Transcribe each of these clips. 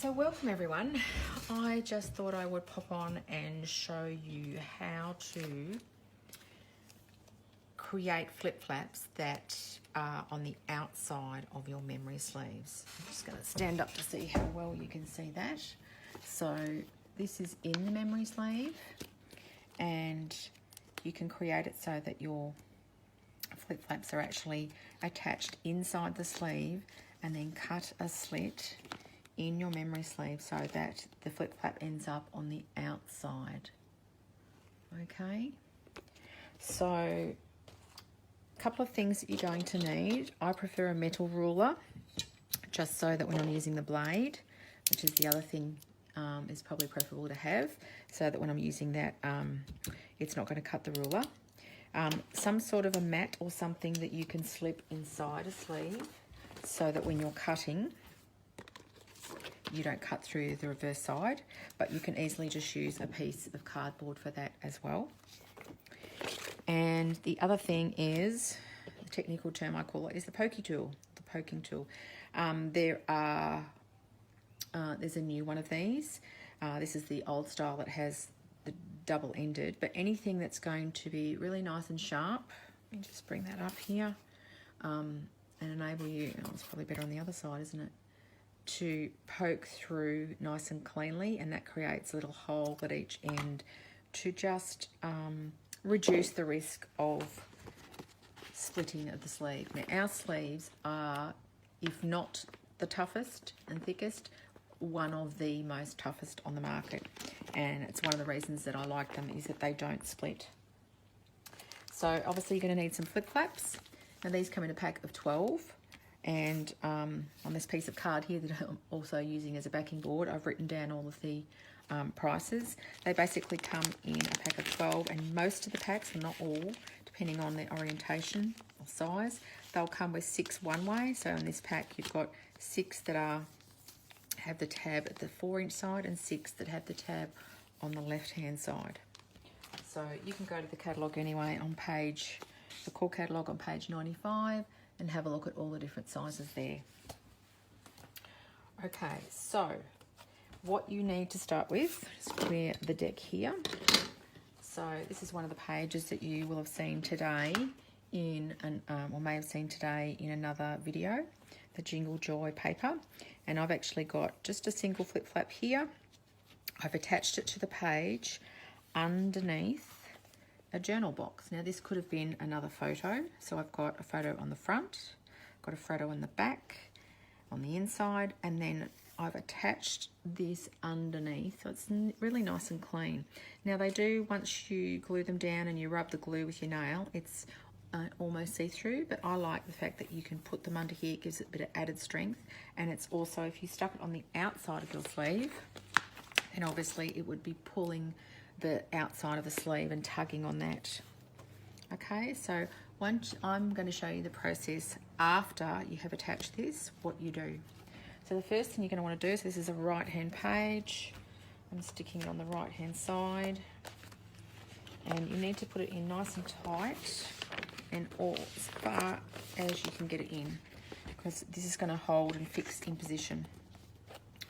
So welcome everyone. I just thought I would pop on and show you how to create flip flaps that are on the outside of your memory sleeves. I'm just going to stand up to see how well you can see that. So this is in the memory sleeve, and you can create it so that your flip flaps are actually attached inside the sleeve, and then cut a slit in your memory sleeve so that the flip flap ends up on the outside. Okay, so a couple of things that you're going to need. I prefer a metal ruler, just so that when I'm using the blade, which is the other thing, is probably preferable to have, so that when I'm using that, it's not going to cut the ruler. Some sort of a mat or something that you can slip inside a sleeve, so that when you're cutting, you don't cut through the reverse side, but you can easily just use a piece of cardboard for that as well. And the other thing is, the technical term I call it is the pokey tool, the poking tool. There's a new one of these. This is the old style that has the double-ended, but anything that's going to be really nice and sharp, let me just bring that up here, and enable you, it's probably better on the other side, isn't it, to poke through nice and cleanly, and that creates a little hole at each end to just reduce the risk of splitting of the sleeve. Now, our sleeves are, if not the toughest and thickest, one of the most toughest on the market, and it's one of the reasons that I like them is that they don't split. So obviously you're going to need some flip flaps. Now these come in a pack of 12, and on this piece of card here that I'm also using as a backing board, I've written down all of the prices. They basically come in a pack of 12, and most of the packs, and not all, depending on their orientation or size, they'll come with 6 one-way. So in this pack you've got 6 that have the tab at the 4-inch side, and 6 that have the tab on the left-hand side. So you can go to the catalogue anyway on the core catalogue on page 95, and have a look at all the different sizes there. Okay, so what you need to start with is clear the deck here. So this is one of the pages that you will have seen today in or may have seen today in another video, the Jingle Joy paper. And I've actually got just a single flip flap here. I've attached it to the page underneath a journal box. Now this could have been another photo. So I've got a photo on the front, got a photo on the back, on the inside, and then I've attached this underneath. So it's really nice and clean. Now they do, once you glue them down and you rub the glue with your nail, it's almost see-through, but I like the fact that you can put them under here. It gives it a bit of added strength, and it's also, if you stuck it on the outside of your sleeve, then obviously it would be pulling the outside of the sleeve and tugging on that. Okay, so once I'm going to show you the process after you have attached this, what you do. So the first thing you're going to want to do, so this is a right-hand page, I'm sticking it on the right-hand side, and you need to put it in nice and tight, and as far as you can get it in, because this is going to hold and fix in position.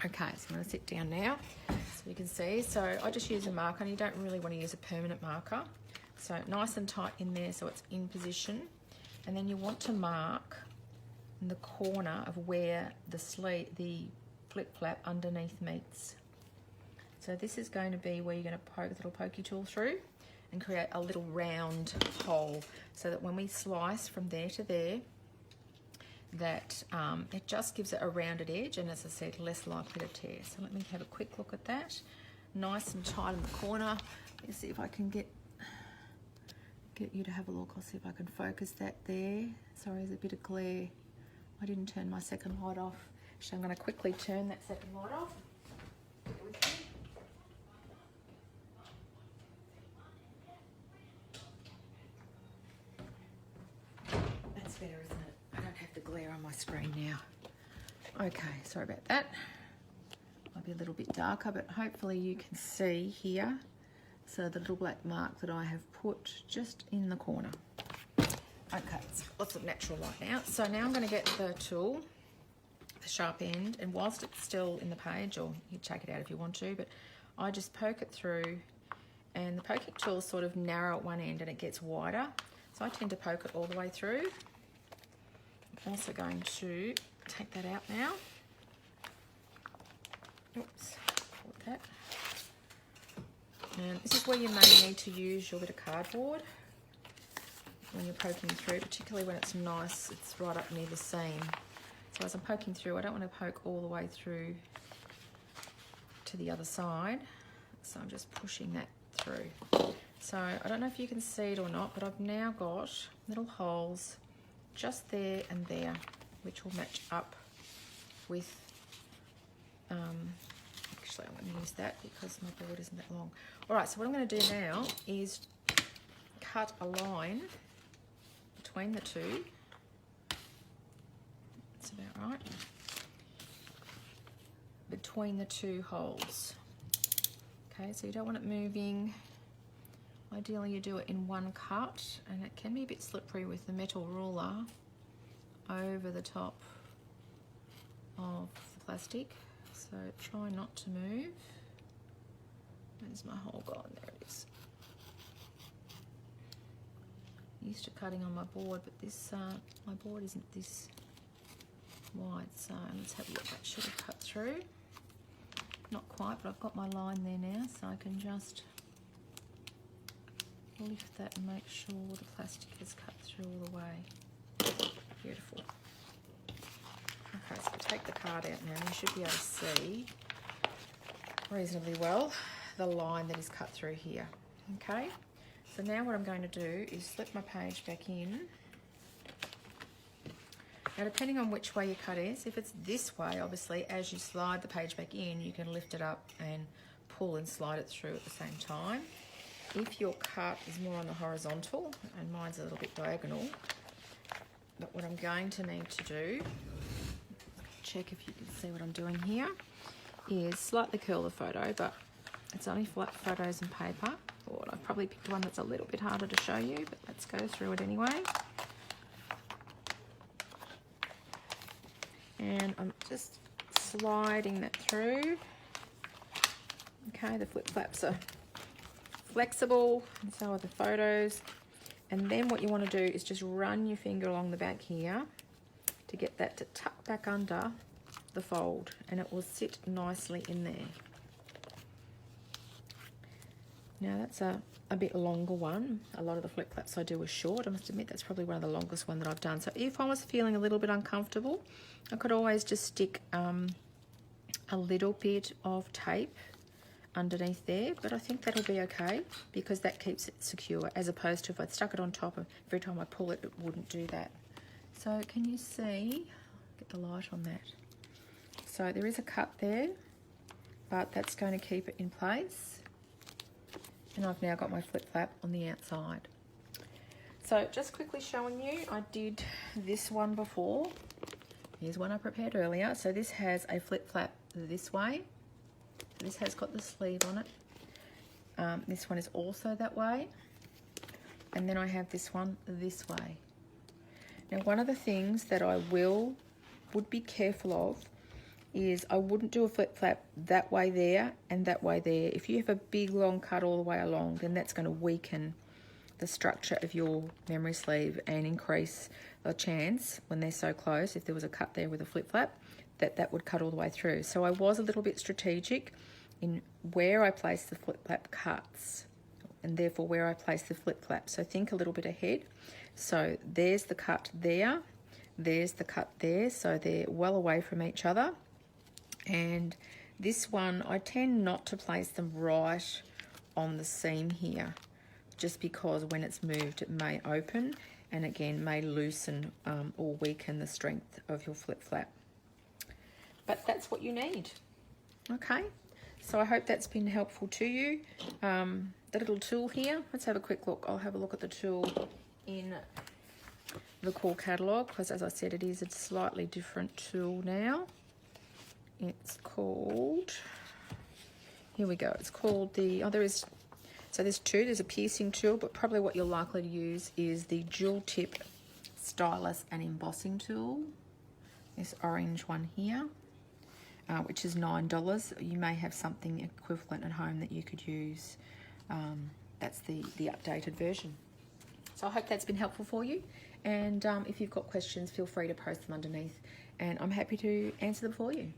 Okay, so I'm going to sit down now so you can see. So I just use a marker, and you don't really want to use a permanent marker. So nice and tight in there so it's in position. And then you want to mark in the corner of where the flip flap underneath meets. So this is going to be where you're going to poke the little pokey tool through and create a little round hole, so that when we slice from there to there, that it just gives it a rounded edge, and as I said, less likely to tear. So let me have a quick look at that. Nice and tight in the corner. Let's see if I can get you to have a look. I'll see if I can focus that there. Sorry, there's a bit of glare. I didn't turn my second light off. So I'm going to quickly turn that second light off. Bear with me. That's better, isn't it? I don't have the glare on my screen now. Okay, sorry about that. Might be a little bit darker, but hopefully you can see here. So the little black mark that I have put just in the corner. Okay, it's lots of natural light now. So now I'm going to get the tool the sharp end, and whilst it's still in the page, or you take it out if you want to, but I just poke it through, and the poking tool is sort of narrow at one end and it gets wider. So I tend to poke it all the way through. I'm also going to take that out now. Oops, put that. And this is where you may need to use your bit of cardboard when you're poking through, particularly when it's nice, it's right up near the seam. So as I'm poking through, I don't want to poke all the way through to the other side. So I'm just pushing that through. So I don't know if you can see it or not, but I've now got little holes just there and there, which will match up with, actually I'm going to use that because my board isn't that long. All right, so what I'm going to do now is cut a line between the two. That's about right. Between the two holes. Okay, so you don't want it moving. Ideally you do it in one cut, and it can be a bit slippery with the metal ruler over the top of the plastic. So try not to move. Where's my hole gone? There it is. Used to cutting on my board, but this my board isn't this wide, so let's have a look. That should have cut through. Not quite, but I've got my line there now, so I can just lift that and make sure the plastic is cut through all the way. Beautiful. Okay, so I'll take the card out now, and you should be able to see reasonably well the line that is cut through here. Okay, so now what I'm going to do is slip my page back in. Now, depending on which way your cut is, if it's this way, obviously, as you slide the page back in, you can lift it up and pull and slide it through at the same time. If your cut is more on the horizontal, and mine's a little bit diagonal, but what I'm going to need to do, check if you can see what I'm doing here, is slightly curl the photo, but it's only flat photos and paper. Or I've probably picked one that's a little bit harder to show you, but let's go through it anyway. And I'm just sliding that through. Okay, the flip flaps are flexible, and so are the photos. And then what you want to do is just run your finger along the back here to get that to tuck back under the fold, and it will sit nicely in there. Now that's a bit longer one. A lot of the flip flaps I do are short. I must admit that's probably one of the longest one that I've done. So if I was feeling a little bit uncomfortable, I could always just stick a little bit of tape underneath there, but I think that'll be okay because that keeps it secure, as opposed to if I'd stuck it on top and every time I pull it, it wouldn't do that. So can you see? Get the light on that. So there is a cut there, but that's going to keep it in place. And I've now got my flip flap on the outside. So just quickly showing you, I did this one before. Here's one I prepared earlier. So this has a flip flap this way. This has got the sleeve on it. This one is also that way. And then I have this one this way. Now one of the things that I would be careful of is I wouldn't do a flip flap that way there and that way there. If you have a big long cut all the way along, then that's going to weaken the structure of your memory sleeve and increase the chance when they're so close, if there was a cut there with a flip flap, that would cut all the way through. So I was a little bit strategic in where I place the flip flap cuts, and therefore where I place the flip flap. So think a little bit ahead. So there's the cut there, there's the cut there, so they're well away from each other. And this one, I tend not to place them right on the seam here, just because when it's moved, it may open and again may loosen or weaken the strength of your flip flap. But that's what you need. Okay, so I hope that's been helpful to you. The little tool here, let's have a quick look. I'll have a look at the tool in the core catalogue, because as I said, it is a slightly different tool now. It's called, here we go, it's called the, so there's two, there's a piercing tool, but probably what you're likely to use is the dual tip stylus and embossing tool. this orange one here, which is $9. You may have something equivalent at home that you could use. That's the updated version. So I hope that's been helpful for you. And if you've got questions, feel free to post them underneath, and I'm happy to answer them for you.